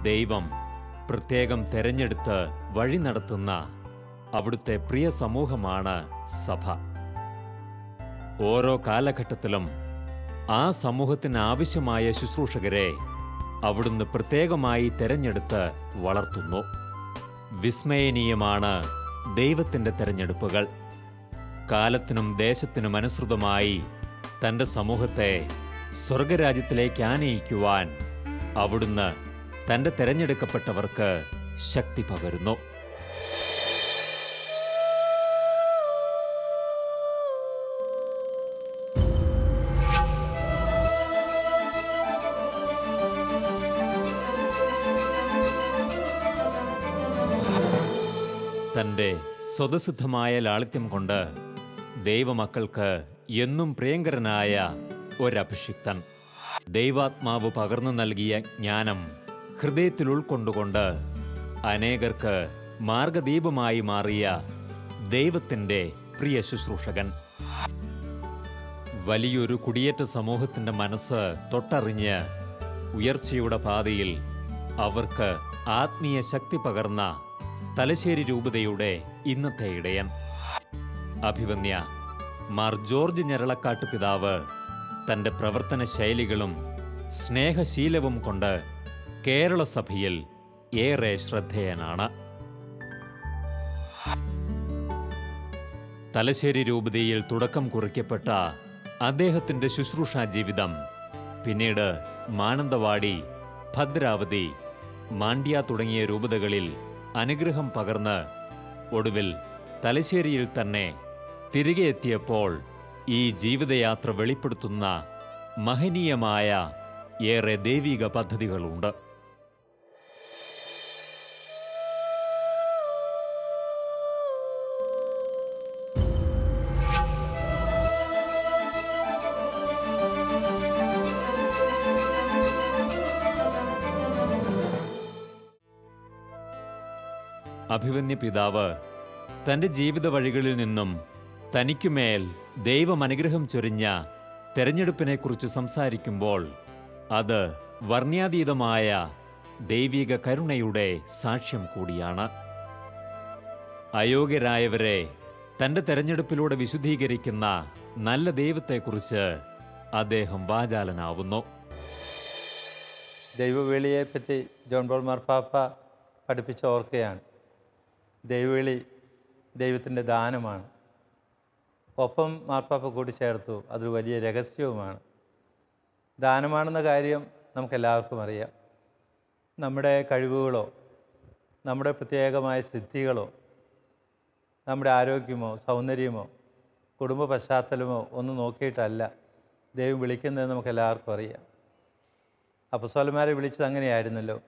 ദൈവം പ്രത്യേകം തെരഞ്ഞെടുത്ത് വഴി നടത്തുന്ന അവിടുത്തെ പ്രിയ സമൂഹമാണ് സഭ. ഓരോ കാലഘട്ടത്തിലും ആ സമൂഹത്തിന് ആവശ്യമായ ശുശ്രൂഷകരെ അവിടുന്ന് പ്രത്യേകമായി തെരഞ്ഞെടുത്ത് വളർത്തുന്നു. വിസ്മയനീയമാണ് ദൈവത്തിൻ്റെ തെരഞ്ഞെടുപ്പുകൾ. കാലത്തിനും ദേശത്തിനും അനുസൃതമായി തൻ്റെ സമൂഹത്തെ സ്വർഗരാജ്യത്തിലേക്ക് ആനയിക്കുവാൻ അവിടുന്ന് തൻ്റെ തെരഞ്ഞെടുക്കപ്പെട്ടവർക്ക് ശക്തി പകരുന്നു. തൻ്റെ സ്വതസിദ്ധമായ ലാളിത്യം കൊണ്ട് ദൈവമക്കൾക്ക് എന്നും പ്രിയങ്കരനായ ഒരഭിഷിക്തൻ, ദൈവാത്മാവ് പകർന്നു നൽകിയ ജ്ഞാനം ഹൃദയത്തിൽ ഉൾക്കൊണ്ടുകൊണ്ട് അനേകർക്ക് മാർഗദീപമായി മാറിയ ദൈവത്തിൻ്റെ പ്രിയ ശുശ്രൂഷകൻ. വലിയൊരു കുടിയേറ്റ സമൂഹത്തിൻ്റെ മനസ്സ് തൊട്ടറിഞ്ഞ് ഉയർച്ചയുടെ പാതയിൽ അവർക്ക് ആത്മീയ ശക്തി പകർന്ന തലശ്ശേരി രൂപതയുടെ ഇന്നത്തെ ഇടയൻ അഭിവന്യ മാർ ജോർജ് ഞരളക്കാട്ട് പിതാവ് തൻ്റെ പ്രവർത്തന ശൈലികളും സ്നേഹശീലവും കൊണ്ട് കേരള സഭയിൽ ഏറെ ശ്രദ്ധേയനാണ്. തലശ്ശേരി രൂപതയിൽ തുടക്കം കുറിക്കപ്പെട്ട അദ്ദേഹത്തിൻ്റെ ശുശ്രൂഷാ ജീവിതം പിന്നീട് മാനന്തവാടി, ഭദ്രാവതി, മാണ്ഡ്യ തുടങ്ങിയ രൂപതകളിൽ അനുഗ്രഹം പകർന്ന് ഒടുവിൽ തലശ്ശേരിയിൽ തന്നെ തിരികെ എത്തിയപ്പോൾ ഈ ജീവിതയാത്ര വെളിപ്പെടുത്തുന്ന മഹനീയമായ ഏറെ ദൈവിക പദ്ധതികളുണ്ട്. അഭിവന്യ പിതാവ് തൻ്റെ ജീവിത വഴികളിൽ നിന്നും തനിക്കുമേൽ ദൈവമനുഗ്രഹം ചൊരിഞ്ഞ തെരഞ്ഞെടുപ്പിനെക്കുറിച്ച് സംസാരിക്കുമ്പോൾ അത് വർണ്ണ്യാതീതമായ ദൈവിക കരുണയുടെ സാക്ഷ്യം കൂടിയാണ്. അയോഗ്യരായവരെ തൻ്റെ തെരഞ്ഞെടുപ്പിലൂടെ വിശുദ്ധീകരിക്കുന്ന നല്ല ദൈവത്തെക്കുറിച്ച് അദ്ദേഹം വാചാലനാവുന്നു. ദൈവവിളിയെപ്പറ്റി ജോൺ പോൾ മാർപ്പാപ്പ പഠിപ്പിച്ച് ഓർക്കുകയാണ്. ദൈവവിളി ദൈവത്തിൻ്റെ ദാനമാണ്. ഒപ്പം മാർപ്പാപ്പ കൂട്ടിച്ചേർത്തു അതൊരു വലിയ രഹസ്യവുമാണ്. ദാനമാണെന്ന കാര്യം നമുക്കെല്ലാവർക്കും അറിയാം. നമ്മുടെ കഴിവുകളോ നമ്മുടെ പ്രത്യേകമായ സിദ്ധികളോ നമ്മുടെ ആരോഗ്യമോ സൗന്ദര്യമോ കുടുംബ പശ്ചാത്തലമോ ഒന്നും നോക്കിയിട്ടല്ല ദൈവം വിളിക്കുന്നതെന്ന് നമുക്കെല്ലാവർക്കും അറിയാം. അപ്പസ്തോലന്മാരെ വിളിച്ചത് അങ്ങനെയായിരുന്നല്ലോ.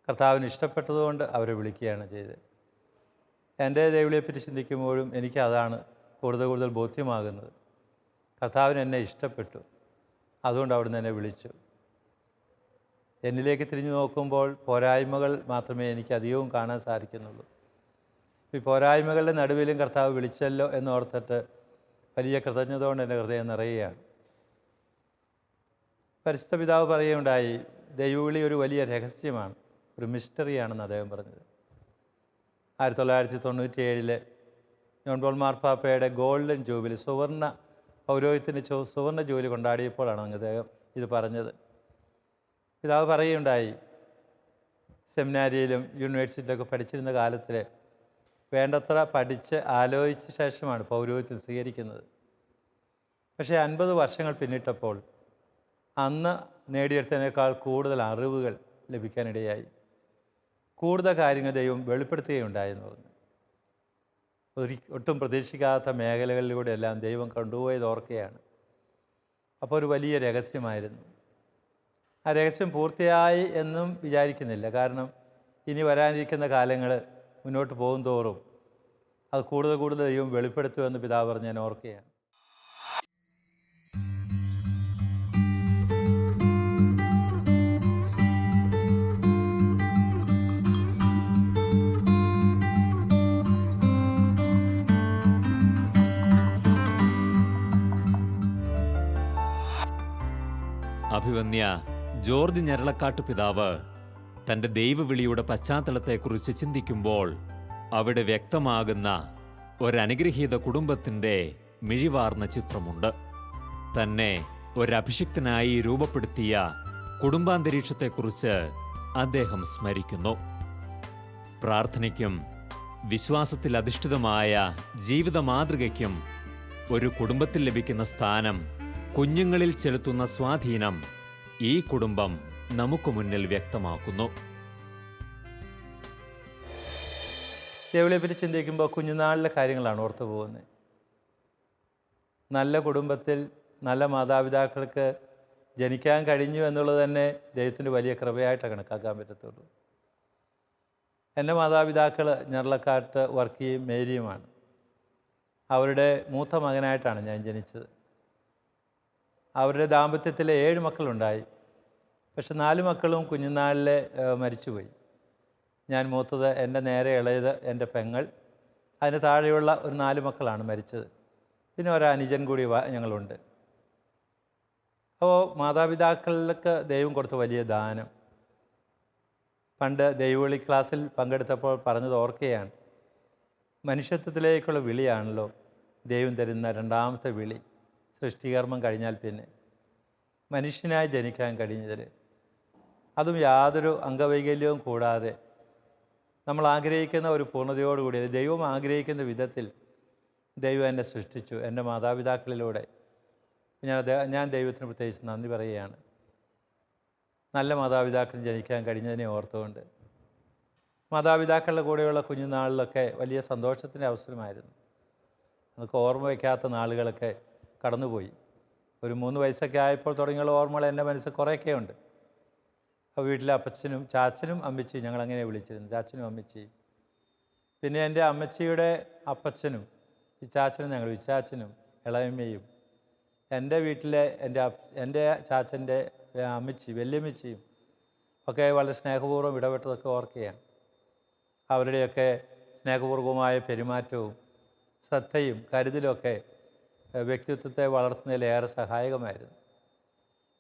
കർത്താവിന് ഇഷ്ടപ്പെട്ടതുകൊണ്ട് അവരെ വിളിക്കുകയാണ് ചെയ്തത്. എൻ്റെ ദൈവവിളിയെപ്പറ്റി ചിന്തിക്കുമ്പോഴും എനിക്ക് അതാണ് കൂടുതൽ ബോധ്യമാകുന്നത്. കർത്താവിന് എന്നെ ഇഷ്ടപ്പെട്ടു, അതുകൊണ്ട് അവിടുന്ന് എന്നെ വിളിച്ചു. എന്നിലേക്ക് തിരിഞ്ഞു നോക്കുമ്പോൾ പോരായ്മകൾ മാത്രമേ എനിക്ക് അധികവും കാണാൻ സാധിക്കുന്നുള്ളൂ. ഈ പോരായ്മകളുടെ നടുവിലും കർത്താവ് വിളിച്ചല്ലോ എന്നോർത്തിട്ട് വലിയ കൃതജ്ഞത കൊണ്ട് എൻ്റെ ഹൃദയം നിറയുകയാണ്. പരിശുദ്ധ പിതാവ് പറയുകയുണ്ടായി, ദൈവവിളി ഒരു വലിയ രഹസ്യമാണ്, ഒരു മിസ്റ്ററിയാണെന്ന് അദ്ദേഹം പറഞ്ഞത്. 1997 ജോൺ പോൾ മാർപ്പാപ്പയുടെ ഗോൾഡൻ ജൂബിലി, സുവർണ പൗരോഹിത്യത്തിൻ്റെ സുവർണ ജൂബിലി കൊണ്ടാടിയപ്പോഴാണ് അദ്ദേഹം ഇത് പറഞ്ഞത്. പിതാവ് പറയുകയുണ്ടായി, സെമിനാരിയിലും യൂണിവേഴ്സിറ്റിയിലൊക്കെ പഠിച്ചിരുന്ന കാലത്തിൽ വേണ്ടത്ര പഠിച്ച് ആലോചിച്ച ശേഷമാണ് പൗരോഹിത്യം സ്വീകരിക്കുന്നത്. പക്ഷേ 50 വർഷങ്ങൾ പിന്നിട്ടപ്പോൾ അന്ന് നേടിയെടുത്തതിനേക്കാൾ കൂടുതൽ അറിവുകൾ ലഭിക്കാനിടയായി. കൂടുതൽ കാര്യങ്ങൾ ദൈവം വെളിപ്പെടുത്തുകയുണ്ടായെന്ന് പറഞ്ഞു. ഒട്ടും പ്രതീക്ഷിക്കാത്ത മേഖലകളിലൂടെ എല്ലാം ദൈവം കൊണ്ടുപോയത് ഓർക്കുകയാണ്. അപ്പോൾ ഒരു വലിയ രഹസ്യമായിരുന്നു. ആ രഹസ്യം പൂർത്തിയായി എന്നും വിചാരിക്കുന്നില്ല. കാരണം ഇനി വരാനിരിക്കുന്ന കാലങ്ങൾ മുന്നോട്ട് പോകും തോറും അത് കൂടുതൽ ദൈവം വെളിപ്പെടുത്തുമെന്ന് പിതാവ് പറഞ്ഞ് ഞാൻ ഓർക്കുകയാണ്. അഭിവന്യ ജോർജ് ഞരളക്കാട്ട് പിതാവ് തൻ്റെ ദൈവവിളിയുടെ പശ്ചാത്തലത്തെക്കുറിച്ച് ചിന്തിക്കുമ്പോൾ അവിടെ വ്യക്തമാകുന്ന ഒരനുഗ്രഹീത കുടുംബത്തിൻ്റെ മിഴിവാർന്ന ചിത്രമുണ്ട്. തന്നെ ഒരഭിഷിക്തനായി രൂപപ്പെടുത്തിയ കുടുംബാന്തരീക്ഷത്തെക്കുറിച്ച് അദ്ദേഹം സ്മരിക്കുന്നു. പ്രാർത്ഥനയ്ക്കും വിശ്വാസത്തിൽ അധിഷ്ഠിതമായ ജീവിത മാതൃകയ്ക്കും ഒരു കുടുംബത്തിൽ ലഭിക്കുന്ന സ്ഥാനം, കുഞ്ഞുങ്ങളിൽ ചെലുത്തുന്ന സ്വാധീനം ഈ കുടുംബം നമുക്ക് മുന്നിൽ വ്യക്തമാക്കുന്നു. ദൈവത്തെപ്പറ്റി ചിന്തിക്കുമ്പോൾ കുഞ്ഞുനാളിലെ കാര്യങ്ങളാണ് ഓർത്തു പോകുന്നത്. നല്ല കുടുംബത്തിൽ നല്ല മാതാപിതാക്കൾക്ക് ജനിക്കാൻ കഴിഞ്ഞു എന്നുള്ളത് തന്നെ ദൈവത്തിൻ്റെ വലിയ കൃപയായിട്ടാണ് കണക്കാക്കാൻ പറ്റത്തുള്ളൂ. എൻ്റെ മാതാപിതാക്കൾ ഞെർലക്കാട്ട് വർക്കിയും മേരിയുമാണ്. അവരുടെ മൂത്ത മകനായിട്ടാണ് ഞാൻ ജനിച്ചത്. അവരുടെ ദാമ്പത്യത്തിൽ 7 മക്കളുണ്ടായി. പക്ഷെ 4 മക്കളും കുഞ്ഞുനാളിലെ മരിച്ചുപോയി. ഞാൻ മൂത്തത്, എൻ്റെ നേരെ ഇളയത് എൻ്റെ പെങ്ങൾ, അതിന് താഴെയുള്ള ഒരു 4 മക്കളാണ് മരിച്ചത്. പിന്നെ ഒരു അനുജൻ കൂടി ഞങ്ങളുണ്ട്. അപ്പോൾ മാതാപിതാക്കൾക്ക് ദൈവം കൊടുത്ത വലിയ ദാനം. പണ്ട് ദൈവവിളി ക്ലാസ്സിൽ പങ്കെടുത്തപ്പോൾ പറഞ്ഞത് ഓർക്കുകയാണ്. മനുഷ്യത്വത്തിലേക്കുള്ള വിളിയാണല്ലോ ദൈവം തരുന്ന രണ്ടാമത്തെ വിളി. സൃഷ്ടികർമ്മം കഴിഞ്ഞാൽ പിന്നെ മനുഷ്യനായി ജനിക്കാൻ കഴിഞ്ഞതിൽ, അതും യാതൊരു അംഗവൈകല്യവും കൂടാതെ നമ്മൾ ആഗ്രഹിക്കുന്ന ഒരു പൂർണ്ണതയോടുകൂടി ദൈവം ആഗ്രഹിക്കുന്ന വിധത്തിൽ ദൈവം എന്നെ സൃഷ്ടിച്ചു. എൻ്റെ മാതാപിതാക്കളിലൂടെ ഞാൻ ദൈവത്തിന് പ്രത്യേകിച്ച് നന്ദി പറയുകയാണ്. നല്ല മാതാപിതാക്കൾ ജനിക്കാൻ കഴിഞ്ഞതിനെ ഓർത്തുകൊണ്ട്. മാതാപിതാക്കളുടെ കൂടെയുള്ള കുഞ്ഞുനാളിലൊക്കെ വലിയ സന്തോഷത്തിൻ്റെ അവസരമായിരുന്നു. അതൊക്കെ ഓർമ്മ വയ്ക്കാത്ത നാളുകളൊക്കെ കടന്നുപോയി. ഒരു 3 വയസ്സൊക്കെ ആയപ്പോൾ തുടങ്ങിയുള്ള ഓർമ്മകൾ എൻ്റെ മനസ്സിൽ കുറേയൊക്കെ ഉണ്ട്. അപ്പോൾ വീട്ടിലെ അപ്പച്ചനും ചാച്ചനും അമ്മച്ചിയും ഞങ്ങളങ്ങനെ വിളിച്ചിരുന്നു, ചാച്ചനും അമ്മച്ചിയും. പിന്നെ എൻ്റെ അമ്മച്ചിയുടെ അപ്പച്ചനും ഈ ചാച്ചനും ഞങ്ങൾ വിച്ചാച്ചനും ഇളയമ്മയും, എൻ്റെ വീട്ടിലെ എൻ്റെ ചാച്ചൻ്റെ അമ്മച്ചി വല്യമ്മച്ചിയും ഒക്കെ വളരെ സ്നേഹപൂർവ്വം ഇടപെട്ടതൊക്കെ ഓർക്കുകയാണ്. അവരുടെയൊക്കെ സ്നേഹപൂർവമായ പെരുമാറ്റവും ശ്രദ്ധയും കരുതലുമൊക്കെ വ്യക്തിത്വത്തെ വളർത്തുന്നതിൽ ഏറെ സഹായകമായിരുന്നു.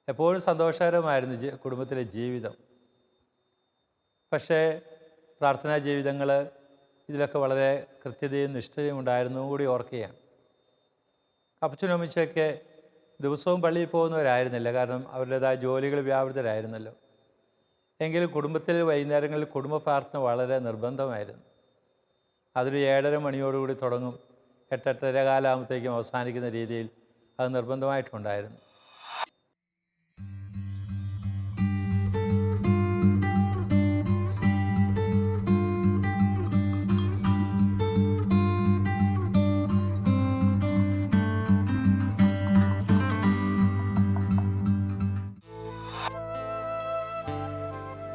എപ്പോഴും സന്തോഷകരമായിരുന്നു കുടുംബത്തിലെ ജീവിതം. പക്ഷേ പ്രാർത്ഥനാ ജീവിതങ്ങൾ ഇതിലൊക്കെ വളരെ കൃത്യതയും നിഷ്ഠയും ഉണ്ടായിരുന്നതും കൂടി ഓർക്കുകയാണ്. അപ്പച്ചനും അമ്മച്ചയൊക്കെ ദിവസവും പള്ളിയിൽ പോകുന്നവരായിരുന്നില്ല, കാരണം അവരുടേതായ ജോലികൾ വ്യാപൃതരായിരുന്നല്ലോ. എങ്കിലും കുടുംബത്തിൽ വൈകുന്നേരങ്ങളിൽ കുടുംബ പ്രാർത്ഥന വളരെ നിർബന്ധമായിരുന്നു. അതൊരു 7:30 മണിയോടുകൂടി തുടങ്ങും, 8-8:30 കാലമാകുമ്പോഴത്തേക്കും അവസാനിക്കുന്ന രീതിയിൽ അത് നിർബന്ധമായിട്ടുണ്ടായിരുന്നു.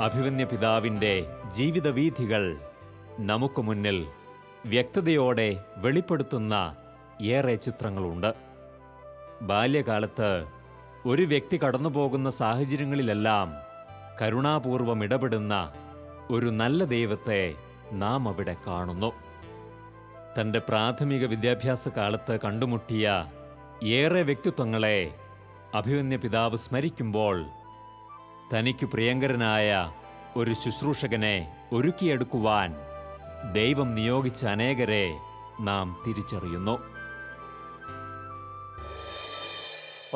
അഭിമന്യ പിതാവിൻ്റെ ജീവിതവീഥികൾ നമുക്ക് മുന്നിൽ വ്യക്തതയോടെ വെളിപ്പെടുത്തുന്ന ഏറെ ചിത്രങ്ങളുണ്ട്. ബാല്യകാലത്ത് ഒരു വ്യക്തി കടന്നുപോകുന്ന സാഹചര്യങ്ങളിലെല്ലാം കരുണാപൂർവം ഇടപെടുന്ന ഒരു നല്ല ദൈവത്തെ നാം അവിടെ കാണുന്നു. തൻ്റെ പ്രാഥമിക വിദ്യാഭ്യാസ കാലത്ത് കണ്ടുമുട്ടിയ ഏറെ വ്യക്തിത്വങ്ങളെ അഭിമന്യ പിതാവ് സ്മരിക്കുമ്പോൾ തനിക്ക് പ്രിയങ്കരനായ ഒരു ശുശ്രൂഷകനെ ഒരുക്കിയെടുക്കുവാൻ ദൈവം നിയോഗിച്ച അനേകരെ നാം തിരിച്ചറിയുന്നു.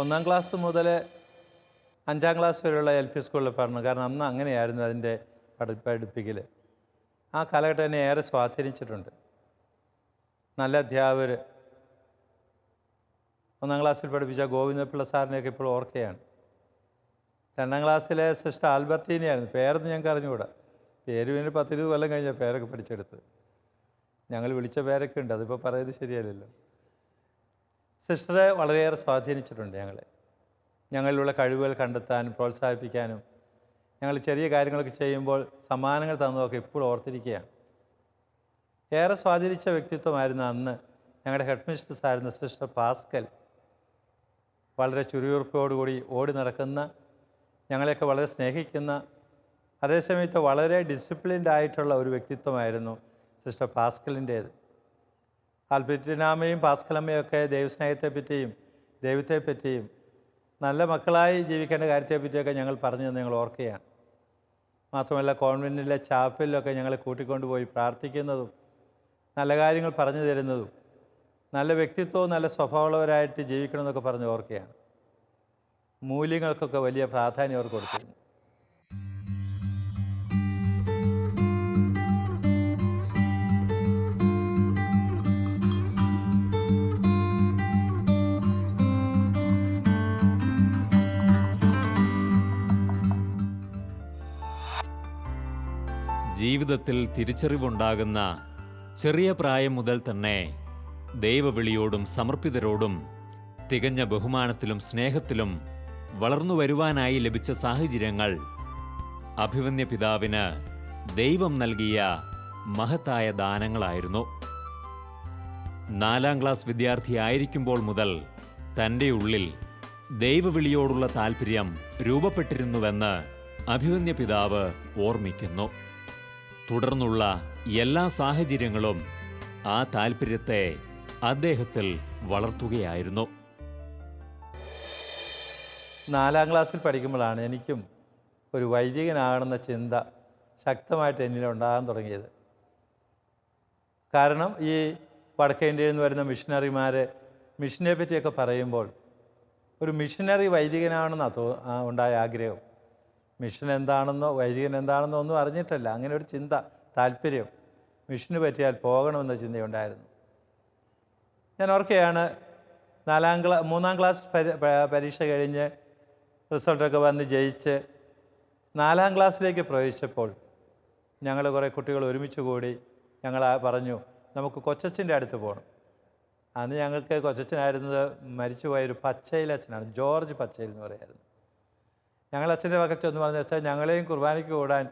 1-ാം ക്ലാസ് മുതൽ 5-ാം ക്ലാസ് വരെയുള്ള LP സ്കൂളിൽ പറഞ്ഞു. കാരണം അന്ന് അങ്ങനെയായിരുന്നു അതിൻ്റെ പഠിപ്പിക്കൽ. ആ കാലഘട്ടം എന്നെ ഏറെ സ്വാധീനിച്ചിട്ടുണ്ട്. നല്ല അധ്യാപകർ. 1-ാം ക്ലാസ്സിൽ പഠിപ്പിച്ച ഗോവിന്ദപിള്ള സാറിനെയൊക്കെ ഇപ്പോൾ ഓർക്കുകയാണ്. 2-ാം ക്ലാസ്സിലെ സിസ്റ്റർ ആൽബർട്ടീനയായിരുന്നു. പേരൊന്നും ഞങ്ങൾക്ക് അറിഞ്ഞുകൂടാ. പേര് പിന്നെ 10-20 കൊല്ലം കഴിഞ്ഞ പേരൊക്കെ പഠിച്ചെടുത്ത്. ഞങ്ങൾ വിളിച്ച പേരൊക്കെ ഉണ്ട്, അതിപ്പോൾ പറയുന്നത് ശരിയല്ലല്ലോ. സിസ്റ്ററെ വളരെയേറെ സ്വാധീനിച്ചിട്ടുണ്ട് ഞങ്ങളിലുള്ള കഴിവുകൾ കണ്ടെത്താനും പ്രോത്സാഹിപ്പിക്കാനും. ഞങ്ങൾ ചെറിയ കാര്യങ്ങളൊക്കെ ചെയ്യുമ്പോൾ സമ്മാനങ്ങൾ തന്നതൊക്കെ ഇപ്പോഴും ഓർത്തിരിക്കുകയാണ്. ഏറെ സ്വാധീനിച്ച വ്യക്തിത്വമായിരുന്നു അന്ന് ഞങ്ങളുടെ ഹെഡ് മിസ്ട്രസ് ആയിരുന്ന സിസ്റ്റർ പാസ്കൽ. വളരെ ചുരുയുറുപ്പോടുകൂടി ഓടി നടക്കുന്ന, ഞങ്ങളെയൊക്കെ വളരെ സ്നേഹിക്കുന്ന, അതേസമയത്ത് വളരെ ഡിസിപ്ലിൻഡ് ആയിട്ടുള്ള ഒരു വ്യക്തിത്വമായിരുന്നു സിസ്റ്റർ പാസ്കലിൻ്റേത്. ആൽബർട്ടിനാമയും പാസ്കലമ്മയൊക്കെ ദൈവസ്നേഹത്തെപ്പറ്റിയും ദൈവത്തെപ്പറ്റിയും നല്ല മക്കളായി ജീവിക്കേണ്ട കാര്യത്തെപ്പറ്റിയൊക്കെ ഞങ്ങൾ പറഞ്ഞു തന്നെ ഞങ്ങൾ ഓർക്കുകയാണ്. മാത്രമല്ല കോൺവെൻറ്റിലെ ചാപ്പലിലൊക്കെ ഞങ്ങളെ കൂട്ടിക്കൊണ്ടുപോയി പ്രാർത്ഥിക്കുന്നതും നല്ല കാര്യങ്ങൾ പറഞ്ഞു തരുന്നതും നല്ല വ്യക്തിത്വവും നല്ല സ്വഭാവമുള്ളവരായിട്ട് ജീവിക്കണമെന്നൊക്കെ പറഞ്ഞ് ഓർക്കുകയാണ്. മൂല്യങ്ങൾക്കൊക്കെ വലിയ പ്രാധാന്യം അവർ കൊടുത്തിരുന്നു. ജീവിതത്തിൽ തിരിച്ചറിവുണ്ടാകുന്ന ചെറിയ പ്രായം മുതൽ തന്നെ ദൈവവിളിയോടും സമർപ്പിതരോടും തികഞ്ഞ ബഹുമാനത്തിലും സ്നേഹത്തിലും വളർന്നു വരുവാനായി ലഭിച്ച സാഹചര്യങ്ങൾ അഭിമന്യ പിതാവിന് ദൈവം നൽകിയ മഹത്തായ ദാനങ്ങളായിരുന്നു. 4-ാം ക്ലാസ് വിദ്യാർത്ഥിയായിരിക്കുമ്പോൾ മുതൽ തൻ്റെ ഉള്ളിൽ ദൈവവിളിയോടുള്ള താൽപ്പര്യം രൂപപ്പെട്ടിരുന്നുവെന്ന് അഭിമന്യ പിതാവ് ഓർമ്മിക്കുന്നു. തുടർന്നുള്ള എല്ലാ സാഹചര്യങ്ങളും ആ താൽപ്പര്യത്തെ അദ്ദേഹത്തിൽ വളർത്തുകയായിരുന്നു. 4-ാം ക്ലാസ്സിൽ പഠിക്കുമ്പോഴാണ് എനിക്കും ഒരു വൈദികനാകണമെന്ന ചിന്ത ശക്തമായിട്ട് എന്നിൽ ഉണ്ടാകാൻ തുടങ്ങിയത്. കാരണം ഈ വടക്കേ ഇന്ത്യയിൽ നിന്ന് വരുന്ന മിഷനറിമാർ മിഷനെ പറ്റിയൊക്കെ പറയുമ്പോൾ ഒരു മിഷനറി വൈദികനാണെന്നാണ് ഉണ്ടായ ആഗ്രഹം. മിഷൻ എന്താണെന്നോ വൈദികൻ എന്താണെന്നോ ഒന്നും അറിഞ്ഞിട്ടല്ല, അങ്ങനെ ഒരു ചിന്ത, താല്പര്യം, മിഷന് പറ്റിയാൽ പോകണമെന്ന ചിന്തയുണ്ടായിരുന്നു. ഞാൻ ഓർക്കുകയാണ്, 3-ാം ക്ലാസ് പരീക്ഷ കഴിഞ്ഞ് റിസൾട്ടൊക്കെ വന്ന് ജയിച്ച് 4-ാം ക്ലാസ്സിലേക്ക് പ്രവേശിച്ചപ്പോൾ ഞങ്ങൾ കുറേ കുട്ടികൾ ഒരുമിച്ച് കൂടി ഞങ്ങൾ പറഞ്ഞു നമുക്ക് കൊച്ചച്ഛൻ്റെ അടുത്ത് പോകണം. അന്ന് ഞങ്ങൾക്ക് കൊച്ചച്ഛനായിരുന്നത് മരിച്ചുപോയൊരു പച്ചയിലച്ഛനാണ്, ജോർജ് പച്ചയിൽ എന്ന് പറയായിരുന്നു. ഞങ്ങൾ അച്ഛൻ്റെ പക്കൽ ചെന്ന് പറഞ്ഞു, അച്ഛൻ ഞങ്ങളെയും കുർബാനയ്ക്ക് കൂടാൻ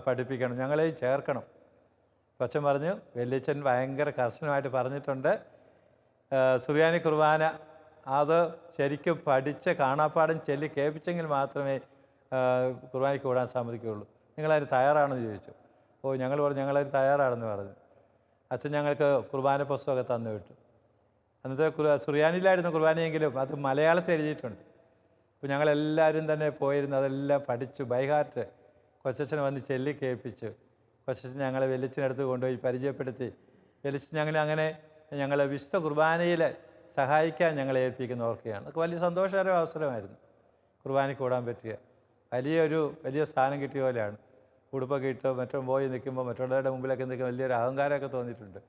പഠിപ്പിക്കണം, ഞങ്ങളെയും ചേർക്കണം. അപ്പോൾ അച്ഛൻ പറഞ്ഞു, വലിയച്ഛൻ ഭയങ്കര കർശനമായിട്ട് പറഞ്ഞിട്ടുണ്ട്, സുറിയാനി കുർബാന അത് ശരിക്കും പഠിച്ച് കാണാപ്പാടം ചൊല്ലി കേൾപ്പിച്ചെങ്കിൽ മാത്രമേ കുർബാനയ്ക്ക് കൂടാൻ സമ്മതിക്കുകയുള്ളൂ. നിങ്ങളതിന് തയ്യാറാണെന്ന് ചോദിച്ചു. ഓ, ഞങ്ങൾ പറഞ്ഞു ഞങ്ങളതിന് തയ്യാറാണെന്ന് പറഞ്ഞു. അച്ഛൻ ഞങ്ങൾക്ക് കുർബാന പുസ്തകമൊക്കെ തന്നു വിട്ടു. അന്നത്തെ സുറിയാനിയിലായിരുന്നു കുർബാനയെങ്കിലും അത് മലയാളത്തിൽ എഴുതിയിട്ടുണ്ട്. അപ്പോൾ ഞങ്ങളെല്ലാവരും തന്നെ പോയിരുന്നു, അതെല്ലാം പഠിച്ചു ബൈഹാർട്ട് കൊച്ചച്ഛനെ വന്ന് ചൊല്ലി കേൾപ്പിച്ചു. കൊച്ചച്ഛൻ ഞങ്ങളെ വെല്ലിച്ചിനടുത്ത് കൊണ്ടുപോയി പരിചയപ്പെടുത്തി. വെല്ലിച്ചൻ അങ്ങനെ ഞങ്ങളെ വിശുദ്ധ കുർബാനയിൽ സഹായിക്കാൻ ഞങ്ങളെ ഏൽപ്പിക്കുന്ന ഓർക്കുകയാണ്. അതൊക്കെ വലിയ സന്തോഷകരമായ അവസരമായിരുന്നു. കുർബാനയ്ക്ക് കൂടാൻ പറ്റിയ വലിയ സ്ഥാനം കിട്ടിയ പോലെയാണ്. ഉടുപ്പൊക്കെ ഇട്ട് മറ്റും പോയി നിൽക്കുമ്പോൾ മറ്റുള്ളവരുടെ മുമ്പിലൊക്കെ നിൽക്കുമ്പോൾ വലിയൊരു അഹങ്കാരമൊക്കെ തോന്നിയിട്ടുണ്ട്.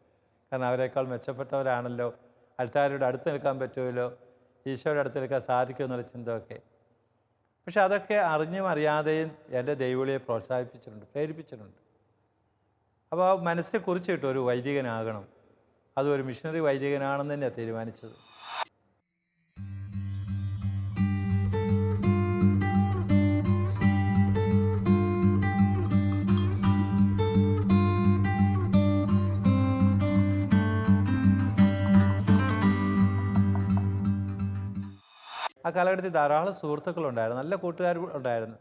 കാരണം അവരെക്കാൾ മെച്ചപ്പെട്ടവരാണല്ലോ, ആൾക്കാരുടെ അടുത്ത് നിൽക്കാൻ പറ്റുമല്ലോ, ഈശോയുടെ അടുത്ത് നിൽക്കാൻ സാധിക്കുമെന്നുള്ള ചിന്തയൊക്കെ. പക്ഷെ അതൊക്കെ അറിഞ്ഞും അറിയാതെയും എൻ്റെ ദൈവവിളിയെ പ്രോത്സാഹിപ്പിച്ചിട്ടുണ്ട്, പ്രേരിപ്പിച്ചിട്ടുണ്ട്. അപ്പോൾ മനസ്സിൽ കുറിച്ചിട്ട് ഒരു വൈദികനാകണം, അതും ഒരു മിഷണറി വൈദികനാണെന്ന് തന്നെയാണ് തീരുമാനിച്ചത്. ആ കാലഘട്ടത്തിൽ ധാരാളം സുഹൃത്തുക്കളുണ്ടായിരുന്നു, നല്ല കൂട്ടുകാർ ഉണ്ടായിരുന്നു.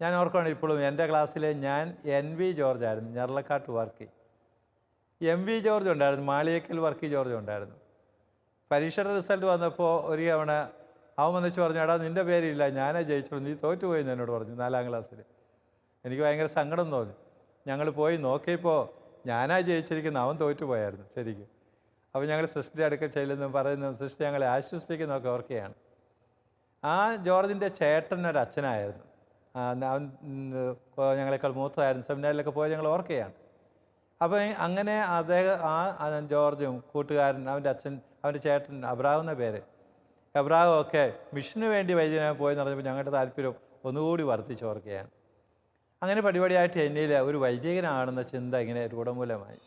ഞാൻ ഓർക്കുകയാണ് ഇപ്പോഴും എൻ്റെ ക്ലാസ്സിലെ ഞാൻ NV ജോർജ് ആയിരുന്നു, ഞർലക്കാട്ട് വർക്കി. MV ജോർജ് ഉണ്ടായിരുന്നു, മാളിയേക്കൽ വർക്കി ജോർജ് ഉണ്ടായിരുന്നു. പരീക്ഷയുടെ റിസൾട്ട് വന്നപ്പോൾ ഒരു തവണ അവൻ വന്നിച്ച് പറഞ്ഞു, എടാ നിൻ്റെ പേരില്ല, ഞാനേ ജയിച്ചുള്ളൂ, നീ തോറ്റുപോയെന്ന് എന്നോട് പറഞ്ഞു 4-ാം ക്ലാസ്സിൽ. എനിക്ക് ഭയങ്കര സങ്കടം തോന്നി. ഞങ്ങൾ പോയി നോക്കിയപ്പോൾ ഞാനാ ജയിച്ചിരിക്കുന്ന, അവൻ തോറ്റുപോയായിരുന്നു ശരിക്കും. അപ്പോൾ ഞങ്ങൾ സിസ്റ്ററിൻ്റെ അടുക്കൽ ചെല്ലുന്നു, പറയുന്നു, സിസ്റ്റർ ഞങ്ങളെ ആശ്വസിപ്പിക്കുന്നതൊക്കെ ഓർക്കുകയാണ്. ആ ജോർജിൻ്റെ ചേട്ടനൊരു അച്ഛനായിരുന്നു, അവൻ ഞങ്ങളെക്കാൾ മൂത്തതായിരുന്നു, സെമിനാറിലൊക്കെ പോയി ഞങ്ങൾ ഓർക്കുകയാണ്. അപ്പോൾ അങ്ങനെ ആ ജോർജും കൂട്ടുകാരൻ, അവൻ്റെ അച്ഛൻ, അവൻ്റെ ചേട്ടൻ അബ്രാഹം എന്ന പേര്, അബ്രാഹം ഒക്കെ മിഷന് വേണ്ടി വൈദ്യനായി പോയെന്ന് പറഞ്ഞപ്പോൾ ഞങ്ങളുടെ താല്പര്യം ഒന്നുകൂടി വർദ്ധിച്ച് ഓർക്കുകയാണ്. അങ്ങനെ പടിപടിയായിട്ട് എന്നിൽ ഒരു വൈദികനാണെന്ന ചിന്ത ഇങ്ങനെ രൂഢമൂലമായി.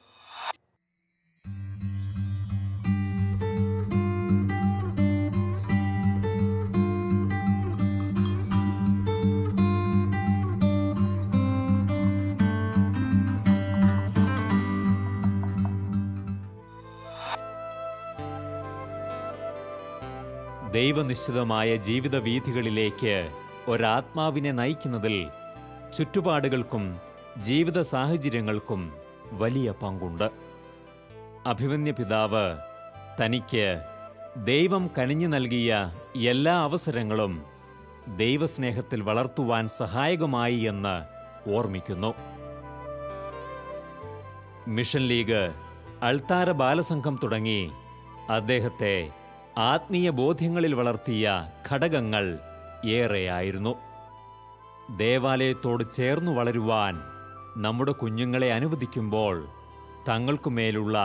ദൈവനിശ്ചിതമായ ജീവിത വീഥികളിലേക്ക് ഒരാത്മാവിനെ നയിക്കുന്നതിൽ ചുറ്റുപാടുകൾക്കും ജീവിത സാഹചര്യങ്ങൾക്കും വലിയ പങ്കുണ്ട്. അഭിമന്യ പിതാവ് തനിക്ക് ദൈവം കനിഞ്ഞു നൽകിയ എല്ലാ അവസരങ്ങളും ദൈവസ്നേഹത്തിൽ വളർത്തുവാൻ സഹായകമായി എന്ന് ഓർമ്മിക്കുന്നു. മിഷൻ ലീഗ്, അൾത്താര ബാലസംഘം തുടങ്ങി അദ്ദേഹത്തെ ആത്മീയ ബോധ്യങ്ങളിൽ വളർത്തിയ ഘടകങ്ങൾ ഏറെയായിരുന്നു. ദേവാലയത്തോട് ചേർന്നു വളരുവാൻ നമ്മുടെ കുഞ്ഞുങ്ങളെ അനുവദിക്കുമ്പോൾ തങ്ങൾക്കുമേലുള്ള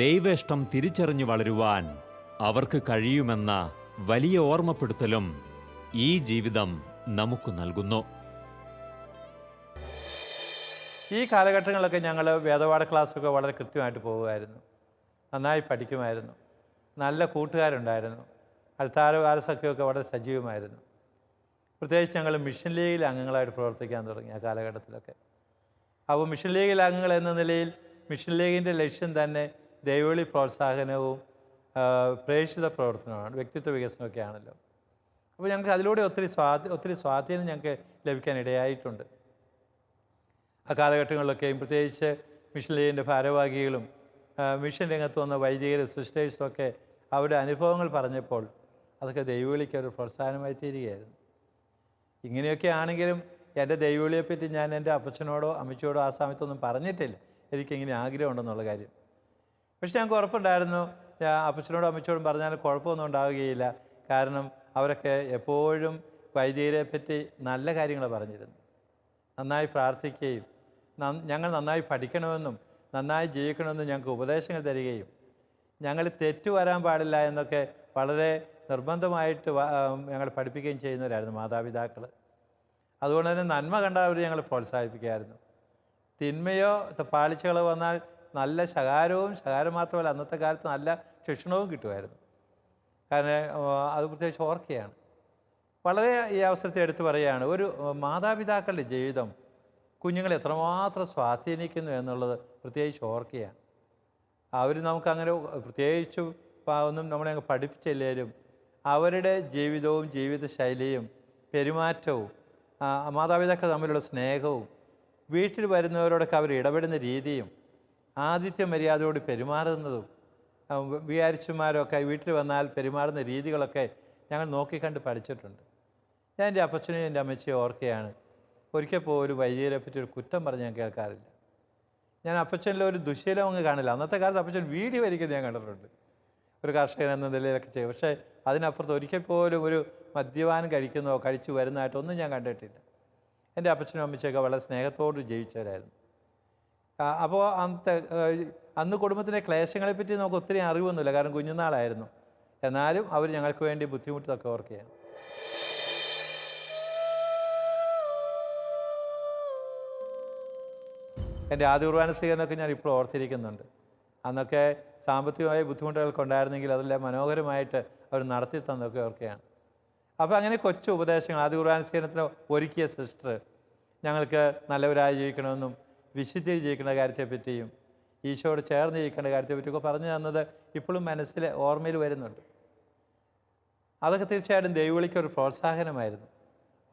ദൈവേഷ്ടം തിരിച്ചറിഞ്ഞു വളരുവാൻ അവർക്ക് കഴിയുമെന്ന വലിയ ഓർമ്മപ്പെടുത്തലും ഈ ജീവിതം നമുക്ക് നൽകുന്നു. ഈ കാലഘട്ടങ്ങളിലൊക്കെ ഞങ്ങൾ വേദപാഠ ക്ലാസ്സൊക്കെ വളരെ കൃത്യമായിട്ട് പോകുമായിരുന്നു. നന്നായി പഠിക്കുമായിരുന്നു. നല്ല കൂട്ടുകാരുണ്ടായിരുന്നു. അൾത്താര ബാലസഖ്യമൊക്കെ വളരെ സജീവമായിരുന്നു. പ്രത്യേകിച്ച് ഞങ്ങൾ മിഷൻ ലീഗിൽ അംഗങ്ങളായിട്ട് പ്രവർത്തിക്കാൻ തുടങ്ങി ആ കാലഘട്ടത്തിലൊക്കെ. അപ്പോൾ മിഷൻ ലീഗിൽ അംഗങ്ങൾ എന്ന നിലയിൽ മിഷൻ ലീഗിൻ്റെ ലക്ഷ്യം തന്നെ ദൈവവിളി പ്രോത്സാഹനവും പ്രേക്ഷിത പ്രവർത്തനമാണ്, വ്യക്തിത്വ വികസനമൊക്കെ ആണല്ലോ. അപ്പോൾ ഞങ്ങൾക്ക് അതിലൂടെ ഒത്തിരി സ്വാധീനം ഞങ്ങൾക്ക് ലഭിക്കാൻ ഇടയായിട്ടുണ്ട്. ആ കാലഘട്ടങ്ങളിലൊക്കെയും പ്രത്യേകിച്ച് മിഷൻ ലീഗിൻ്റെ ഭാരവാഹികളും മിഷൻ രംഗത്ത് വന്ന വൈദികരും സിസ്റ്റേഴ്സും ഒക്കെ അവരുടെ അനുഭവങ്ങൾ പറഞ്ഞപ്പോൾ അതൊക്കെ ദൈവവിളിക്ക് ഒരു പ്രോത്സാഹനമായി തീരുകയായിരുന്നു. ഇങ്ങനെയൊക്കെ ആണെങ്കിലും എൻ്റെ ദൈവവിളിയെപ്പറ്റി ഞാൻ എൻ്റെ അപ്പച്ചനോടോ അമ്മച്ചിയോടോ ആ സമയത്തൊന്നും പറഞ്ഞിട്ടില്ല, എനിക്കിങ്ങനെ ആഗ്രഹമുണ്ടെന്നുള്ള കാര്യം. പക്ഷെ ഞങ്ങൾക്ക് ഉറപ്പുണ്ടായിരുന്നു, അപ്പച്ചനോടും അമ്മച്ചോടും പറഞ്ഞാലും കുഴപ്പമൊന്നും ഉണ്ടാവുകയില്ല. കാരണം അവരൊക്കെ എപ്പോഴും വൈദികരെ പറ്റി നല്ല കാര്യങ്ങൾ പറഞ്ഞിരുന്നു. നന്നായി പ്രാർത്ഥിക്കുകയും ഞങ്ങൾ നന്നായി പഠിക്കണമെന്നും നന്നായി ജീവിക്കണമെന്നും ഞങ്ങൾക്ക് ഉപദേശങ്ങൾ തരികയും ഞങ്ങൾ തെറ്റു വരാൻ പാടില്ല എന്നൊക്കെ വളരെ നിർബന്ധമായിട്ട് ഞങ്ങൾ പഠിപ്പിക്കുകയും ചെയ്യുന്നവരായിരുന്നു മാതാപിതാക്കൾ. അതുകൊണ്ട് തന്നെ നന്മ കണ്ടാൽ അവർ ഞങ്ങൾ പ്രോത്സാഹിപ്പിക്കുമായിരുന്നു. തിന്മയോ പാളിച്ചകളോ വന്നാൽ നല്ല ശകാരം മാത്രമല്ല അന്നത്തെ കാലത്ത് നല്ല ശിക്ഷണവും കിട്ടുമായിരുന്നു. കാരണം അത് പ്രത്യേകിച്ച് ഓർക്കുകയാണ്. വളരെ ഈ അവസരത്തിൽ എടുത്തു പറയുകയാണ്, ഒരു മാതാപിതാക്കളുടെ ജീവിതം കുഞ്ഞുങ്ങളെ എത്രമാത്രം സ്വാധീനിക്കുന്നു എന്നുള്ളത് പ്രത്യേകിച്ച് ഓർക്കുകയാണ്. അവർ നമുക്കങ്ങനെ പ്രത്യേകിച്ചും ഒന്നും നമ്മളെ അങ്ങ് പഠിപ്പിച്ചില്ലേലും അവരുടെ ജീവിതവും ജീവിതശൈലിയും പെരുമാറ്റവും മാതാപിതാക്കൾ തമ്മിലുള്ള സ്നേഹവും വീട്ടിൽ വരുന്നവരോടൊക്കെ അവർ ഇടപെടുന്ന രീതിയും ആതിഥ്യ മര്യാദയോട് പെരുമാറുന്നതും വികാരിച്ചുമാരൊക്കെ വീട്ടിൽ വന്നാൽ പെരുമാറുന്ന രീതികളൊക്കെ ഞങ്ങൾ നോക്കിക്കണ്ട് പഠിച്ചിട്ടുണ്ട്. ഞാൻ എൻ്റെ അപ്പച്ചനെയും എൻ്റെ അമ്മച്ചിയും ഓർക്കുകയാണ്. ഒരിക്കൽ പോലും വൈദികരെ പറ്റി ഒരു കുറ്റം പറഞ്ഞ് ഞാൻ കേൾക്കാറില്ല. ഞാൻ അപ്പച്ചനിലെ ഒരു ദുശീലം അങ്ങ് കാണില്ല. അന്നത്തെ കാലത്ത് അപ്പച്ചൻ വീഡിയോ വരിക്കുന്നത് ഞാൻ കണ്ടിട്ടുണ്ട്, ഒരു കർഷകൻ എന്ന നിലയിലൊക്കെ ചെയ്യും. പക്ഷേ അതിനപ്പുറത്ത് ഒരിക്കൽ പോലും ഒരു മദ്യപാനം കഴിക്കുന്നതോ കഴിച്ചു വരുന്നതായിട്ടൊന്നും ഞാൻ കണ്ടിട്ടില്ല. എൻ്റെ അപ്പച്ചനും അമ്മച്ചിയൊക്കെ വളരെ സ്നേഹത്തോട് ജീവിച്ചവരായിരുന്നു. അപ്പോൾ അന്ന് കുടുംബത്തിൻ്റെ ക്ലേശങ്ങളെപ്പറ്റി നമുക്ക് ഒത്തിരി അറിവൊന്നുമില്ല, കാരണം കുഞ്ഞുനാളായിരുന്നു. എന്നാലും അവർ ഞങ്ങൾക്ക് വേണ്ടി ബുദ്ധിമുട്ടൊക്കെ ഓർക്കുകയാണ്. എൻ്റെ ആദ്യ കുർബാന സ്വീകരണമൊക്കെ ഞാൻ ഇപ്പോൾ ഓർത്തിരിക്കുന്നുണ്ട്. അന്നൊക്കെ സാമ്പത്തികമായ ബുദ്ധിമുട്ടുകളൊക്കെ ഉണ്ടായിരുന്നെങ്കിൽ അതെല്ലാം മനോഹരമായിട്ട് അവർ നടത്തി തന്നൊക്കെ ഓർക്കുകയാണ്. അപ്പോൾ അങ്ങനെ കൊച്ചു ഉപദേശങ്ങൾ ആദ്യ കുർബാന സ്വീകരണത്തിന് ഒരുക്കിയ സിസ്റ്റർ ഞങ്ങൾക്ക് നല്ലവരായി ജീവിക്കണമെന്നും വിശുദ്ധി ജീവിക്കേണ്ട കാര്യത്തെപ്പറ്റിയും ഈശോയോട് ചേർന്ന് ജീവിക്കേണ്ട കാര്യത്തെപ്പറ്റിയൊക്കെ പറഞ്ഞു തന്നത് ഇപ്പോഴും മനസ്സിൽ ഓർമ്മയിൽ വരുന്നുണ്ട്. അതൊക്കെ തീർച്ചയായിട്ടും ദൈവവിളിക്ക് ഒരു പ്രോത്സാഹനമായിരുന്നു.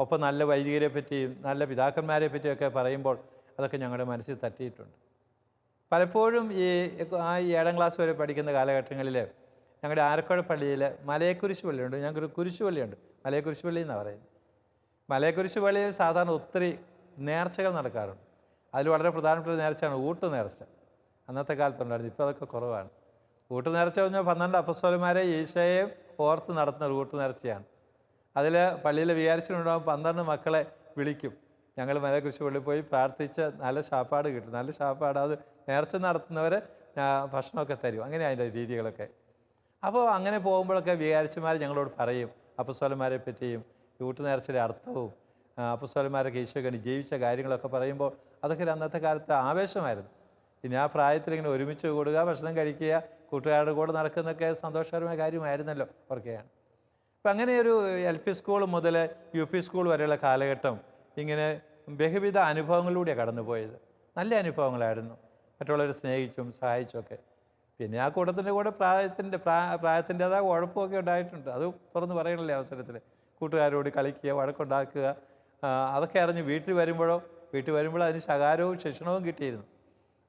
ഒപ്പം നല്ല വൈദികരെ പറ്റിയും നല്ല പിതാക്കന്മാരെ പറ്റിയൊക്കെ പറയുമ്പോൾ അതൊക്കെ ഞങ്ങളുടെ മനസ്സിൽ തട്ടിയിട്ടുണ്ട്. പലപ്പോഴും ഈ 7ാം ക്ലാസ് വരെ പഠിക്കുന്ന കാലഘട്ടങ്ങളിൽ ഞങ്ങളുടെ ആരക്കോട് പള്ളിയിൽ മലയക്കുരിശ് പള്ളിയുണ്ട്. ഞങ്ങൾക്കൊരു കുരിശുപള്ളിയുണ്ട്, മലയക്കുരിശ് പള്ളി എന്നാണ് പറയുന്നത്. മലയക്കുരിശ് പള്ളിയിൽ സാധാരണ ഒത്തിരി നേർച്ചകൾ നടക്കാറുണ്ട്. അതിൽ വളരെ പ്രധാനപ്പെട്ട നേർച്ചയാണ് ഊട്ട് നേർച്ച. അന്നത്തെ കാലത്തുണ്ടായിരുന്നു, ഇപ്പോൾ അതൊക്കെ കുറവാണ്. ഊട്ട് നേർച്ച പറഞ്ഞാൽ 12 അപ്പസ്തോലന്മാരെ ഈശോയെയും ഓർത്ത് നടത്തുന്ന ഒരു ഊട്ട് നേർച്ചയാണ്. അതിൽ പള്ളിയിലെ വികാരിച്ചിട്ടുണ്ടാകും 12 മക്കളെ വിളിക്കും. ഞങ്ങൾ മലയക്കുരിശ് പള്ളിയിൽ പോയി പ്രാർത്ഥിച്ച് നല്ല ശാപ്പാട് കിട്ടും. നല്ല ശാപ്പാട് അത് നേർച്ച നടത്തുന്നവർ ഭക്ഷണമൊക്കെ തരും. അങ്ങനെ അതിൻ്റെ രീതികളൊക്കെ. അപ്പോൾ അങ്ങനെ പോകുമ്പോഴൊക്കെ വികാരിച്ചമാർ ഞങ്ങളോട് പറയും അപ്പസ്തോലന്മാരെ പറ്റിയും ഊട്ട് നേർച്ചയുടെ അർത്ഥവും അപ്പസ്തോലന്മാരൊക്കെ ഈശോയ്ക്ക് വേണ്ടി ജീവിച്ച കാര്യങ്ങളൊക്കെ പറയുമ്പോൾ അതൊക്കെ അന്നത്തെ കാലത്ത് ആവേശമായിരുന്നു. പിന്നെ ആ പ്രായത്തിൽ ഇങ്ങനെ ഒരുമിച്ച് കൂടുക, ഭക്ഷണം കഴിക്കുക, കൂട്ടുകാരുടെ കൂടെ നടക്കുന്നതൊക്കെ സന്തോഷകരമായ കാര്യമായിരുന്നല്ലോ ഓർക്കുകയാണ്. അപ്പം അങ്ങനെ ഒരു LP സ്കൂൾ മുതൽ UP സ്കൂൾ വരെയുള്ള കാലഘട്ടം ഇങ്ങനെ ബഹുവിധ അനുഭവങ്ങളിലൂടെയാണ് കടന്നുപോയത്. നല്ല അനുഭവങ്ങളായിരുന്നു, മറ്റുള്ളവരെ സ്നേഹിച്ചും സഹായിച്ചുമൊക്കെ. പിന്നെ ആ കൂട്ടത്തിൻ്റെ കൂടെ പ്രായത്തിൻ്റെതായ കുഴപ്പമൊക്കെ ഉണ്ടായിട്ടുണ്ട്. അത് തുറന്ന് പറയണല്ലേ അവസരത്തിൽ. കൂട്ടുകാരോട് കളിക്കുക, വഴക്കുണ്ടാക്കുക, അതൊക്കെ അറിഞ്ഞ് വീട്ടിൽ വരുമ്പോൾ അതിന് ശകാരവും ശിക്ഷണവും കിട്ടിയിരുന്നു.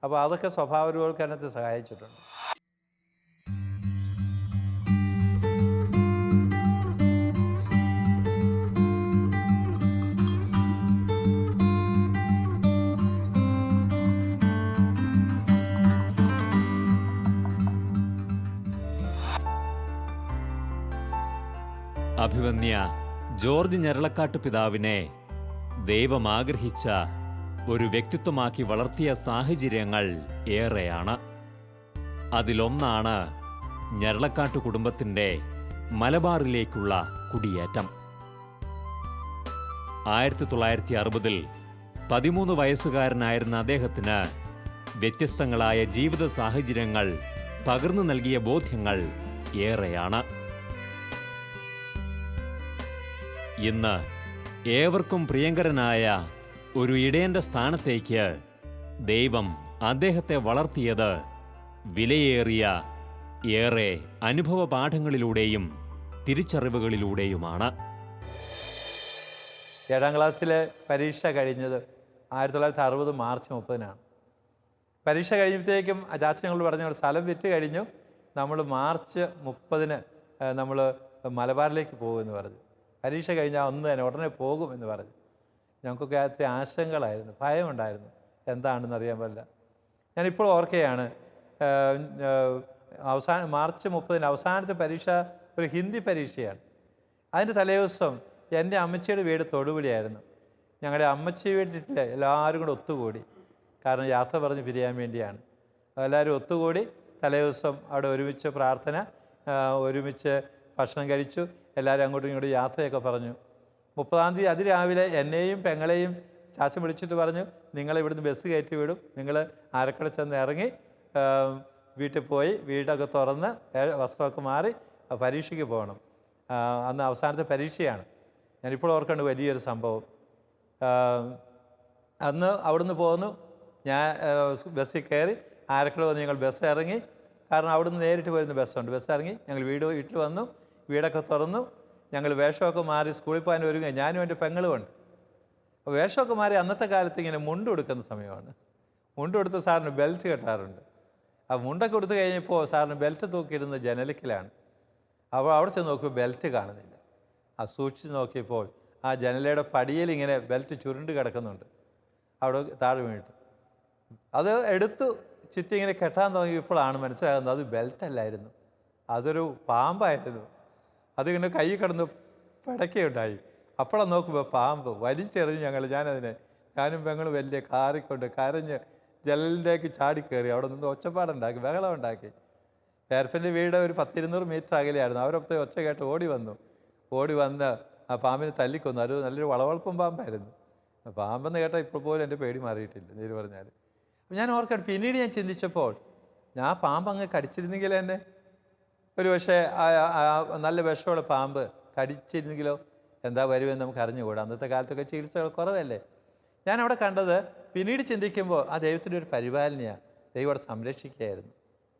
അപ്പോൾ അതൊക്കെ സ്വഭാവ രൂപവൽക്കരണത്തെ സഹായിച്ചിട്ടുണ്ട്. അഭിവന്യ ജോർജ് ഞരളക്കാട്ട് പിതാവിനെ ദൈവം ആഗ്രഹിച്ച ഒരു വ്യക്തിത്വമാക്കി വളർത്തിയ സാഹചര്യങ്ങൾ ഏറെയാണ്. അതിലൊന്നാണ് ഞരളക്കാട്ട് കുടുംബത്തിന്റെ മലബാറിലേക്കുള്ള കുടിയേറ്റം. 1960-ൽ 13 വയസ്സുകാരനായിരുന്ന അദ്ദേഹത്തിന് വ്യത്യസ്തങ്ങളായ ജീവിത സാഹചര്യങ്ങൾ പകർന്നു നൽകിയ ബോധ്യങ്ങൾ ഏറെയാണ്. ഇന്ന് ഏവർക്കും പ്രിയങ്കരനായ ഒരു ഇടയന്റെ സ്ഥാനത്തേക്ക് ദൈവം അദ്ദേഹത്തെ വളർത്തിയത് വിലയേറിയ ഏറെ അനുഭവ പാഠങ്ങളിലൂടെയും തിരിച്ചറിവുകളിലൂടെയുമാണ്. 7ാം ക്ലാസ്സിലെ പരീക്ഷ കഴിഞ്ഞത് 1960 മാർച്ച് 30-നാണ്. പരീക്ഷ കഴിഞ്ഞപ്പോഴത്തേക്കും ചാച്ച ഞങ്ങളോട് പറഞ്ഞു, സ്ഥലം വിറ്റ് കഴിഞ്ഞു, നമ്മൾ മാർച്ച് 30-ന് നമ്മൾ മലബാറിലേക്ക് പോകുമെന്ന് പറഞ്ഞു. പരീക്ഷ കഴിഞ്ഞാൽ അന്ന് തന്നെ ഉടനെ പോകും എന്ന് പറഞ്ഞു. ഞങ്ങൾക്കൊക്കെ അത്ര ആശങ്കകളായിരുന്നു, ഭയമുണ്ടായിരുന്നു, എന്താണെന്ന് അറിയാൻ പാടില്ല. ഞാനിപ്പോൾ ഓർക്കുകയാണ്, മാർച്ച് 30-ന് അവസാനത്തെ പരീക്ഷ ഒരു ഹിന്ദി പരീക്ഷയാണ്. അതിൻ്റെ തലേദിവസം എൻ്റെ അമ്മച്ചിയുടെ വീട് തൊടുപുഴയായിരുന്നു. ഞങ്ങളുടെ അമ്മച്ചി വീട്ടിൽ എല്ലാവരും കൂടെ ഒത്തുകൂടി, കാരണം യാത്ര പറഞ്ഞ് പിരിയാൻ വേണ്ടിയാണ്. എല്ലാവരും ഒത്തുകൂടി തലേദിവസം അവിടെ ഒരുമിച്ച് പ്രാർത്ഥന, ഒരുമിച്ച് ഭക്ഷണം കഴിച്ചു, എല്ലാവരും അങ്ങോട്ടും ഇങ്ങോട്ടും യാത്രയൊക്കെ പറഞ്ഞു. 30-ാം തീയതി അതിരാവിലെ എന്നെയും പെങ്ങളെയും ചാച്ചൻ വിളിച്ചിട്ട് പറഞ്ഞു, നിങ്ങളെ ഇവിടുന്ന് ബസ് കയറ്റി വിടും, നിങ്ങൾ ആരക്കട ചെന്ന് ഇറങ്ങി വീട്ടിൽ പോയി വീടൊക്കെ തുറന്ന് വസ്ത്രമൊക്കെ മാറി പരീക്ഷയ്ക്ക് പോകണം. അന്ന് അവസാനത്തെ പരീക്ഷയാണ്. ഞാനിപ്പോൾ ഓർക്കേണ്ട വലിയൊരു സംഭവം. അന്ന് അവിടുന്ന് പോന്നു, ഞാൻ ബസ്സിൽ കയറി ആരക്കട വന്ന് ഞങ്ങൾ ബസ് ഇറങ്ങി, കാരണം അവിടുന്ന് നേരിട്ട് വരുന്ന ബസ്സുണ്ട്. ബസ് ഇറങ്ങി ഞങ്ങൾ വീട്ടിൽ വന്നു, വീടൊക്കെ തുറന്നു, ഞങ്ങൾ വേഷമൊക്കെ മാറി സ്കൂളിൽ പോകാൻ ഒരുങ്ങി. ഞാനും എൻ്റെ പെങ്ങളുമുണ്ട്. അപ്പോൾ വേഷമൊക്കെ മാറി അന്നത്തെ കാലത്ത് ഇങ്ങനെ മുണ്ട് കൊടുക്കുന്ന സമയമാണ്. മുണ്ട് കൊടുത്ത് സാറിന് ബെൽറ്റ് കെട്ടാറുണ്ട്. ആ മുണ്ടൊക്കെ കൊടുത്ത് കഴിഞ്ഞപ്പോൾ സാറിന് ബെൽറ്റ് തൂക്കിയിരുന്ന ജനലിക്കലാണ്. അപ്പോൾ അവിടെ ചെന്ന് നോക്കുമ്പോൾ ബെൽറ്റ് കാണുന്നില്ല. സൂക്ഷിച്ച് നോക്കിയപ്പോൾ ആ ജനലയുടെ പടിയിൽ ഇങ്ങനെ ബെൽറ്റ് ചുരുണ്ട് കിടക്കുന്നുണ്ട്, അവിടെ താഴെ വീണിട്ട്. അത് എടുത്തു ചുറ്റി ഇങ്ങനെ കെട്ടാൻ തുടങ്ങിയപ്പോഴാണ് മനസ്സിലാകുന്നത് അത് ബെൽറ്റല്ലായിരുന്നു, അതൊരു പാമ്പായിരുന്നു. അതിങ്ങനെ കൈ കിടന്ന് പിടയ്ക്കുകയുണ്ടായി. അപ്പോഴാണ് നോക്കുമ്പോൾ പാമ്പ് വലിച്ചെറിഞ്ഞ് ഞാനും പെങ്ങളും വലിയ കാറിക്കൊണ്ട് കരഞ്ഞ് ജനലിൻ്റെക്ക് ചാടിക്കയറി. അവിടെ നിന്ന് ഒച്ചപ്പാടുണ്ടാക്കി, ബഹളം ഉണ്ടാക്കി. പേരപ്പൻ്റെ വീട് ഒരു 10-200 മീറ്റർ അകലെയായിരുന്നു. അവരൊക്കെ ഒച്ച കേട്ട് ഓടി വന്ന് ആ പാമ്പിനെ തല്ലിക്കൊന്നു. അത് നല്ലൊരു വളവളപ്പം പാമ്പായിരുന്നു. പാമ്പെന്ന് കേട്ടാൽ ഇപ്പോൾ പോലും എൻ്റെ പേടി മാറിയിട്ടില്ല, നേര് പറഞ്ഞാൽ. അപ്പം ഞാൻ ഓർക്കണം, പിന്നീട് ഞാൻ ചിന്തിച്ചപ്പോൾ ഞാൻ പാമ്പ് അങ്ങ് കടിച്ചിരുന്നെങ്കിൽ എന്നെ ഒരു പക്ഷേ നല്ല വിഷമുള്ള പാമ്പ് കടിച്ചിരുന്നെങ്കിലോ എന്താ വരുമെന്ന് നമുക്ക് അറിഞ്ഞുകൂടാ. അന്നത്തെ കാലത്തൊക്കെ ചികിത്സകൾ കുറവല്ലേ. ഞാനവിടെ കണ്ടത്, പിന്നീട് ചിന്തിക്കുമ്പോൾ ആ ദൈവത്തിൻ്റെ ഒരു പരിപാലനയാണ്. ദൈവം അവിടെ സംരക്ഷിക്കുകയായിരുന്നു.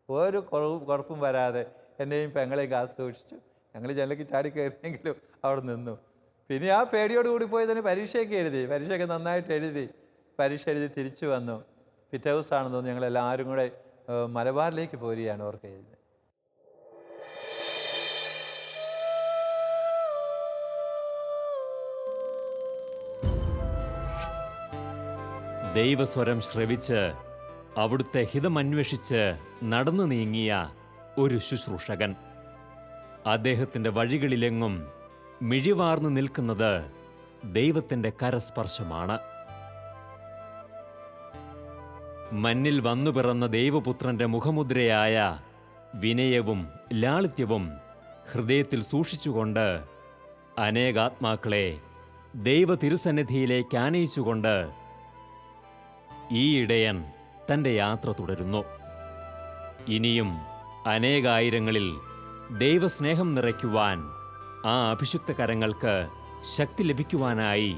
ഒരു കുഴപ്പവും വരാതെ എന്നെയും പെങ്ങളെയും കാത്തു സൂക്ഷിച്ചു. ഞങ്ങൾ ജനലിലേക്ക് ചാടി കയറിയെങ്കിലും അവിടെ നിന്നു. പിന്നെ ആ പേടിയോട് കൂടി പോയി തന്നെ പരീക്ഷയൊക്കെ നന്നായിട്ട് എഴുതി പരീക്ഷ എഴുതി തിരിച്ചു വന്നു. പിറ്റേ ദിവസമാണെന്ന് തോന്നുന്നു ഞങ്ങളെല്ലാവരും കൂടെ മലബാറിലേക്ക് പോരുകയാണ് ഓർക്ക് ചെയ്തത്. ദൈവസ്വരം ശ്രവിച്ച് അവിടുത്തെ ഹിതമന്വേഷിച്ച് നടന്നു നീങ്ങിയ ഒരു ശുശ്രൂഷകൻ. അദ്ദേഹത്തിൻ്റെ വഴികളിലെങ്ങും മിഴിവാർന്നു നിൽക്കുന്നത് ദൈവത്തിൻ്റെ കരസ്പർശമാണ്. മണ്ണിൽ വന്നു പിറന്ന ദൈവപുത്രന്റെ മുഖമുദ്രയായ വിനയവും ലാളിത്യവും ഹൃദയത്തിൽ സൂക്ഷിച്ചുകൊണ്ട് അനേകാത്മാക്കളെ ദൈവ തിരുസന്നിധിയിലേക്ക് ആനയിച്ചുകൊണ്ട് ഈ ഇടയൻ തൻ്റെ യാത്ര തുടരുന്നു. ഇനിയും അനേകായിരങ്ങളിൽ ദൈവസ്നേഹം നിറയ്ക്കുവാൻ ആ അഭിഷിക്ത കരങ്ങൾക്ക് ശക്തി ലഭിക്കുവാനായി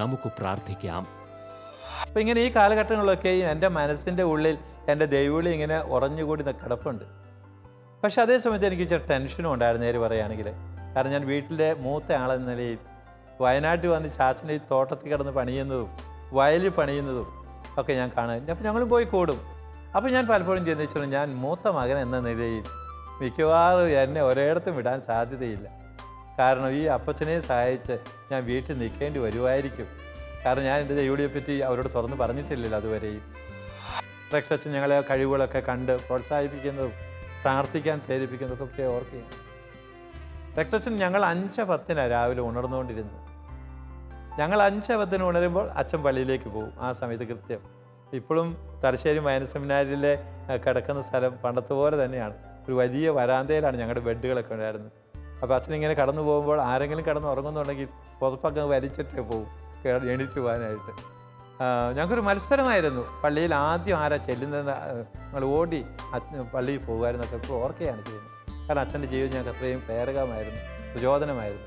നമുക്ക് പ്രാർത്ഥിക്കാം. അപ്പം ഇങ്ങനെ ഈ കാലഘട്ടങ്ങളിലൊക്കെയും എൻ്റെ മനസ്സിൻ്റെ ഉള്ളിൽ എൻ്റെ ദൈവവിളി ഇങ്ങനെ ഉറഞ്ഞുകൂടി കിടപ്പുണ്ട്. പക്ഷെ അതേ സമയത്ത് എനിക്ക് ഇച്ചിരി ടെൻഷനും ഉണ്ടായിരുന്നു, നേര് പറയുകയാണെങ്കിൽ. കാരണം ഞാൻ വീട്ടിലെ മൂത്ത ആളെന്ന നിലയിൽ വയനാട്ടിൽ വന്ന് ചാച്ചൻ്റെ ഈ തോട്ടത്തിൽ കിടന്ന് പണിയുന്നതും വയലിൽ പണിയുന്നതും ഒക്കെ ഞാൻ കാണാൻ. അപ്പം ഞങ്ങളും പോയി കൂടും. അപ്പോൾ ഞാൻ പലപ്പോഴും ചിന്തിച്ചു, ഞാൻ മൂത്ത മകൻ എന്ന നിലയിൽ മിക്കവാറും എന്നെ ഒരിടത്തും വിടാൻ സാധ്യതയില്ല. കാരണം ഈ അപ്പച്ചനെ സഹായിച്ച് ഞാൻ വീട്ടിൽ നിൽക്കേണ്ടി വരുമായിരിക്കും. കാരണം ഞാൻ എൻ്റെ ദൈവവിളിയെപ്പറ്റി അവരോട് തുറന്ന് പറഞ്ഞിട്ടില്ലല്ലോ അതുവരെയും. റെക്ടച്ചൻ ഞങ്ങളെ കഴിവുകളൊക്കെ കണ്ട് പ്രോത്സാഹിപ്പിക്കുന്നതും പ്രാർത്ഥിക്കാൻ പ്രേരിപ്പിക്കുന്നതൊക്കെ ഓർക്കുകയാണ്. രക്തച്ചൻ ഞങ്ങൾ 5:10 രാവിലെ ഉണർന്നുകൊണ്ടിരുന്നു. ഞങ്ങൾ 5:10 ഉണരുമ്പോൾ അച്ഛൻ പള്ളിയിലേക്ക് പോകും. ആ സമയത്ത് കൃത്യം. ഇപ്പോഴും തലശ്ശേരി മൈനർ സെമിനാരിയിലെ കിടക്കുന്ന സ്ഥലം പണ്ടത്തെ പോലെ തന്നെയാണ്. ഒരു വലിയ വരാന്തയിലാണ് ഞങ്ങളുടെ ബെഡുകളൊക്കെ ഉണ്ടായിരുന്നത്. അപ്പോൾ അച്ഛനിങ്ങനെ കടന്നു പോകുമ്പോൾ ആരെങ്കിലും കിടന്ന് ഉറങ്ങുന്നുണ്ടെങ്കിൽ പുതപ്പൊക്കെ വലിച്ചിട്ടേ പോകും എണീറ്റ് പോകാനായിട്ട്. ഞങ്ങൾക്കൊരു മത്സരമായിരുന്നു. പള്ളിയിൽ ആദ്യം ആരാ ചെല്ലുന്നതെന്ന് ഞങ്ങൾ ഓടി പള്ളിയിൽ പോകുമായിരുന്നൊക്കെ ഇപ്പോൾ ഓർക്കുകയാണ് ചെയ്യുന്നത്. കാരണം അച്ഛൻ്റെ ജീവിതം ഞങ്ങൾക്ക് അത്രയും പ്രേരകമായിരുന്നു, പ്രചോദനമായിരുന്നു.